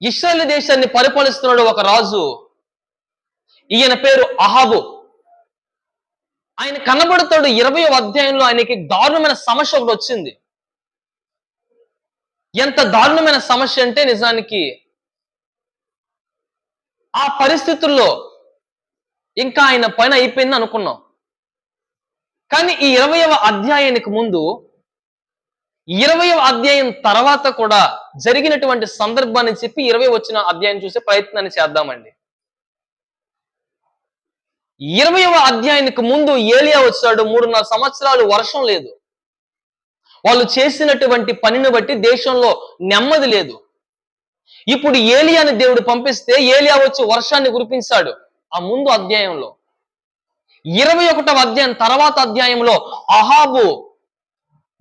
ఇశ్రాయేలు దేశాన్ని పరిపాలిస్తున్నాడు ఒక రాజు. ఈయన పేరు అహాబు. ఆయన కనబడతాడు 20వ అధ్యాయంలో. ఆయనకి దారుణమైన సమస్య ఒకటి వచ్చింది. ఎంత దారుణమైన సమస్య అంటే నిజానికి ఆ పరిస్థితుల్లో ఇంకా ఆయన పని అయిపోయింది అనుకున్నాం. కానీ ఈ 20వ అధ్యాయానికి ముందు 20వ అధ్యాయం తర్వాత కూడా జరిగినటువంటి సందర్భాన్ని చెప్పి 20 అధ్యాయం చూసే ప్రయత్నాన్ని చేద్దామండి. 20వ అధ్యాయానికి ముందు ఏలియా వచ్చాడు. 3.5 సంవత్సరాలు వర్షం లేదు. వాళ్ళు చేసినటువంటి పనిని బట్టి దేశంలో నెమ్మది లేదు. ఇప్పుడు ఏలియాని దేవుడు పంపిస్తే ఏలియా వచ్చి వర్షాన్ని కురిపించాడు. ఆ ముందు అధ్యాయంలో 21వ అధ్యాయం తర్వాత అధ్యాయంలో అహాబు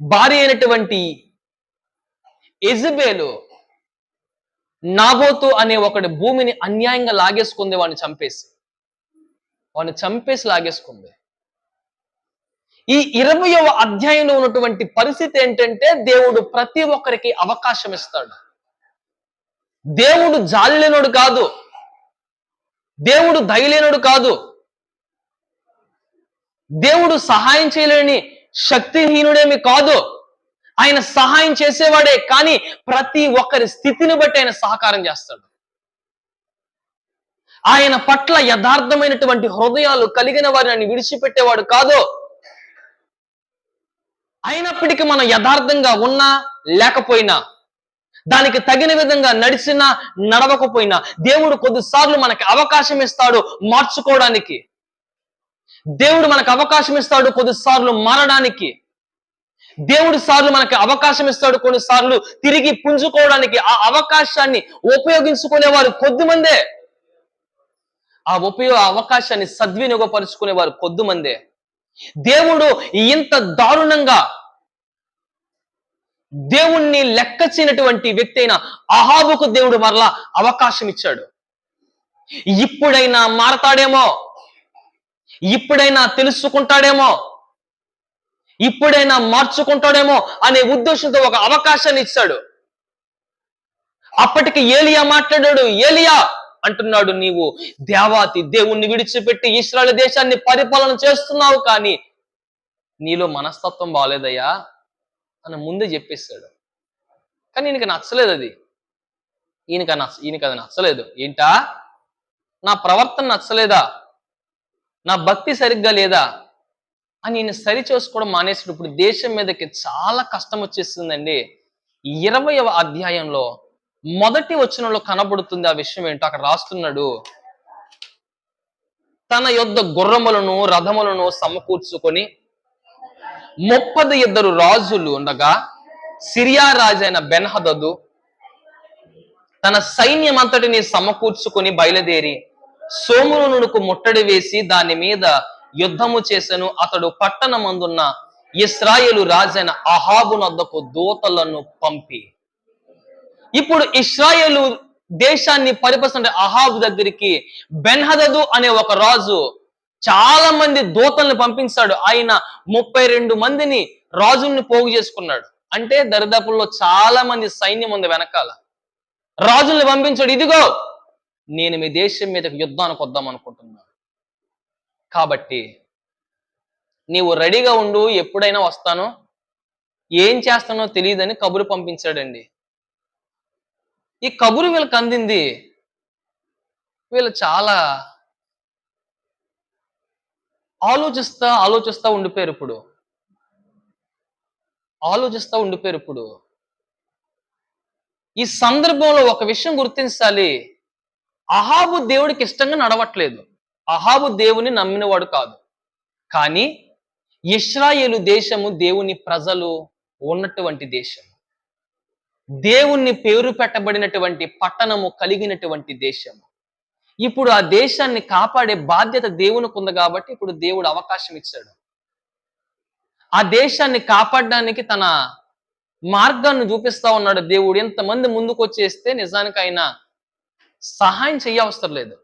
భార్య అయినటువంటి యెజెబెలు నాబోతు అనే ఒకటి భూమిని అన్యాయంగా లాగేసుకుంది. వాడిని చంపేసి లాగేసుకుంది. ఈ 20వ అధ్యాయంలో ఉన్నటువంటి పరిస్థితి ఏంటంటే దేవుడు ప్రతి ఒక్కరికి అవకాశం ఇస్తాడు. దేవుడు జాలి లేనోడు కాదు. దేవుడు దయలేనోడు కాదు. దేవుడు సహాయం చేయలేని శక్తిహీనుడేమి కాదు. ఆయన సహాయం చేసేవాడే. కానీ ప్రతి ఒక్కరి స్థితిని బట్టి ఆయన సహకారం చేస్తాడు. ఆయన పట్ల యథార్థమైనటువంటి హృదయాలు కలిగిన వారిని ఆయన విడిచిపెట్టేవాడు కాదు. అయినప్పటికీ మనం యథార్థంగా ఉన్నా లేకపోయినా, దానికి తగిన విధంగా నడిచినా నడవకపోయినా దేవుడు కొద్దిసార్లు మనకి అవకాశం ఇస్తాడు మార్చుకోవడానికి. దేవుడు మనకు అవకాశం ఇస్తాడు కొద్దిసార్లు మారడానికి. దేవుడి సార్లు మనకి అవకాశం ఇస్తాడు కొన్నిసార్లు తిరిగి పుంజుకోవడానికి. ఆ అవకాశాన్ని ఉపయోగించుకునేవారు కొద్దిమందే. ఆ అవకాశాన్ని సద్వినియోగపరుచుకునేవారు కొద్దిమందే. దేవుడు ఇంత దారుణంగా దేవుణ్ణి లెక్క చేయనటువంటి వ్యక్తి అయిన అహాబుకు దేవుడు మరలా అవకాశం ఇచ్చాడు. ఇప్పుడైనా మారతాడేమో, ఇప్పుడైనా తెలుసుకుంటాడేమో, ఇప్పుడైనా మార్చుకుంటాడేమో అనే ఉద్దేశంతో ఒక అవకాశాన్ని ఇచ్చాడు. అప్పటికి ఏలియా మాట్లాడాడు. ఏలియా అంటున్నాడు, నీవు దేవాతి దేవుణ్ణి విడిచిపెట్టి ఇశ్రాయేలు దేశాన్ని పరిపాలన చేస్తున్నావు, కానీ నీలో మనస్తత్వం బాలేదయ్యా అని ముందే చెప్పేశాడు. కానీ ఈయనకి నచ్చలేదు. అది ఈయనకి అది నచ్చలేదు. ఏంటా, నా ప్రవర్తన నచ్చలేదా, నా భక్తి సరిగ్గా లేదా అని ఈయన సరి చేసుకోవడం మానేసాడు. ఇప్పుడు దేశం మీదకి చాలా కష్టం వచ్చేస్తుందండి. 20వ అధ్యాయంలో మొదటి వచనంలో కనబడుతుంది ఆ విషయం ఏంటో. అక్కడ రాస్తున్నాడు, తన యొద్ద గుర్రములను రథములను సమకూర్చుకొని 32 రాజులు ఉండగా సిరియా రాజైన బెన్హదదు తన సైన్యం అంతటిని సమకూర్చుకొని బయలుదేరి సోమునుకు ముట్టడి వేసి దాని మీద యుద్ధము చేసెను. అతడు పట్టణమందున్న ఇశ్రాయేలు రాజైన అహాబు నొద్దకు దూతలను పంపి, ఇప్పుడు ఇశ్రాయేలు దేశాన్ని పరిపాలిస్తున్న అహాబు దగ్గరికి బెన్హదదు అనే ఒక రాజు చాలా మంది దూతల్ని పంపించాడు. ఆయన 32 మందిని రాజుల్ని పోగు చేసుకున్నాడు. అంటే దరిదాపుల్లో చాలా మంది సైన్యం ఉంది వెనకాల. రాజుల్ని పంపించాడు, ఇదిగో నేను మీ దేశం మీదకి యుద్ధానికి వద్దాం అనుకుంటున్నాను, కాబట్టి నీవు రెడీగా ఉండు, ఎప్పుడైనా వస్తాను, ఏం చేస్తానో తెలియదని కబురు పంపించాడండి. ఈ కబురు వీళ్ళకి అందింది. వీళ్ళు చాలా ఆలోచిస్తా ఉండిపోయారు. ఇప్పుడు ఈ సందర్భంలో ఒక విషయం గుర్తించాలి. అహాబు దేవుడికి ఇష్టంగా నడవట్లేదు. అహాబు దేవుని నమ్మినవాడు కాదు. కానీ ఇశ్రాయేలు దేశము దేవుని ప్రజలు ఉన్నటువంటి దేశం, దేవుణ్ణి పేరు పెట్టబడినటువంటి పట్టణము కలిగినటువంటి దేశము. ఇప్పుడు ఆ దేశాన్ని కాపాడే బాధ్యత దేవునికి ఉంది కాబట్టి ఇప్పుడు దేవుడు అవకాశం ఇచ్చాడు. ఆ దేశాన్ని కాపాడడానికి తన మార్గాన్ని చూపిస్తా ఉన్నాడు దేవుడు. ఎంతమంది ముందుకు వచ్చేస్తే నిజానికి ఆయన సహాయం చేయవసరం లేదు.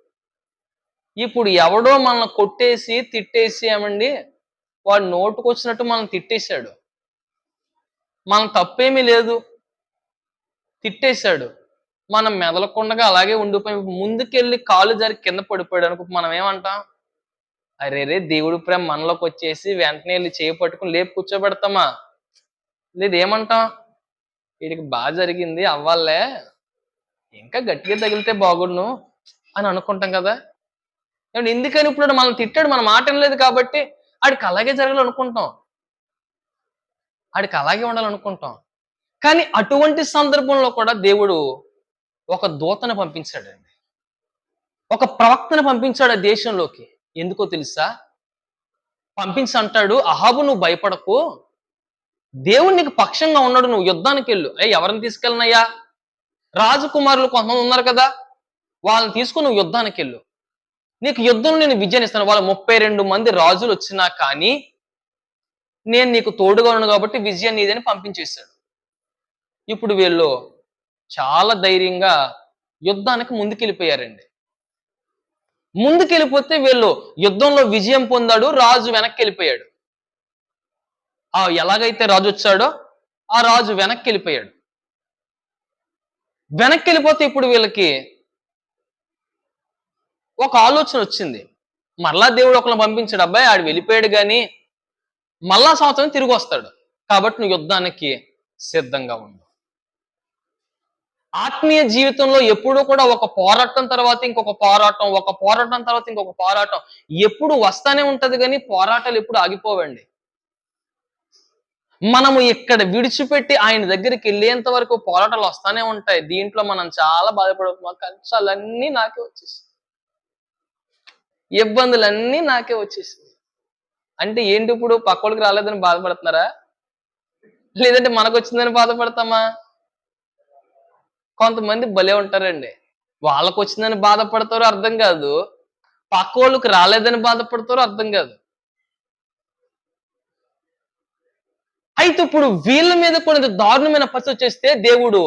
ఇప్పుడు ఎవడో మనల్ని కొట్టేసి తిట్టేసి ఏమండి, వాడు నోటుకొచ్చినట్టు మనం తిట్టేశాడు, మనం తప్పేమీ లేదు, తిట్టేశాడు. మనం మెదలకుండగా అలాగే ఉండిపోయి ముందుకెళ్ళి కాలు జారి కింద పడిపోయాడు అనుకో మనం ఏమంటాం? అరెరే! దేవుడి ప్రేమ మనలోకి వచ్చేసి వెంటనే ఎళ్లి చేయి పట్టుకొని లేపి కూర్చోబెడతామా? లేదు ఏమంటాం? ఈడికి జరిగింది అవ్వాలిలే. ఇంకా గట్టిగా తగిలితే బాగున్ను అని అనుకుంటాం కదా! ఏవండీ ఎందుకని ఇప్పుడు మనల్ని తిట్టాడు మన మాట ఇనలేదు కాబట్టి ఆడికి అలాగే జరగాలనుకుంటాం. ఆడికి అలాగే ఉండాలనుకుంటాం. కానీ అటువంటి సందర్భంలో కూడా దేవుడు ఒక దూతను పంపించాడండి. ఒక ప్రవక్తను పంపించాడు ఆ దేశంలోకి. ఎందుకో తెలుసా? పంపించి అంటాడు, "అహాబు నువ్వు భయపడకు. దేవుడు నీకు పక్షంగా ఉన్నాడు. నువ్వు యుద్ధానికెళ్ళు." ఎవరిని తీసుకెళ్ళనయ్యా? రాజకుమారులు కొంతమంది ఉన్నారు కదా! వాళ్ళని తీసుకొని నువ్వు యుద్ధానికెళ్ళు. నీకు యుద్ధంలో నేను విజయాన్నిస్తాను. వాళ్ళు 32 మంది రాజులొచ్చినా కానీ, నేను నీకు తోడుగా ఉన్నాను కాబట్టి విజయం నీదని పంపించేశాడు. ఇప్పుడు వీళ్ళు చాలా ధైర్యంగా యుద్ధానికి ముందుకెళ్ళిపోయారండి. ముందుకెళ్ళిపోతే వీళ్ళు యుద్ధంలో విజయం పొందాడు. రాజు వెనక్కెళ్ళిపోయాడు. ఎలాగైతే రాజొచ్చాడో, ఆ రాజు వెనక్కెళ్ళిపోయాడు. వెనక్కెళ్ళిపోతే ఇప్పుడు వీళ్ళకి ఒక ఆలోచన వచ్చింది. మరలా దేవుడు ఒకళ్ళని పంపించాడు. అబ్బాయి ఆడు వెళ్ళిపోయాడు గాని, మళ్ళా సంవత్సరం తిరిగొస్తాడు. కాబట్టి నువ్వు యుద్ధానికి సిద్ధంగా ఉండు. ఆత్మీయ జీవితంలో ఎప్పుడూ కూడా ఒక పోరాటం తర్వాత ఇంకొక పోరాటం, ఒక పోరాటం తర్వాత ఇంకొక పోరాటం ఎప్పుడు వస్తానే ఉంటది గాని, పోరాటాలు ఎప్పుడు ఆగిపోవండి. మనము ఇక్కడ విడిచిపెట్టి ఆయన దగ్గరికెళ్ళేంత వరకు పోరాటాలు వస్తానే ఉంటాయి. దీంట్లో మనం చాలా బాధపడిపోతున్నాం. కష్టాలన్నీ నాకే వచ్చేసాయి. ఇబ్బందులన్నీ నాకే వచ్చేసినాయి. అంటే ఏంటి ఇప్పుడు పక్కోళ్ళకి రాలేదని బాధపడుతున్నారా? లేదంటే మనకొచ్చిందని బాధపడతామా? కొంతమంది భలే ఉంటారండి. వాళ్ళకొచ్చిందని బాధపడతారో అర్థం కాదు. పక్కోళ్ళకి రాలేదని బాధపడతారో అర్థం కాదు. అయితే ఇప్పుడు వీళ్ళ మీద కొన్ని దారుణమైన పరిస్థితి వచ్చేస్తే దేవుడు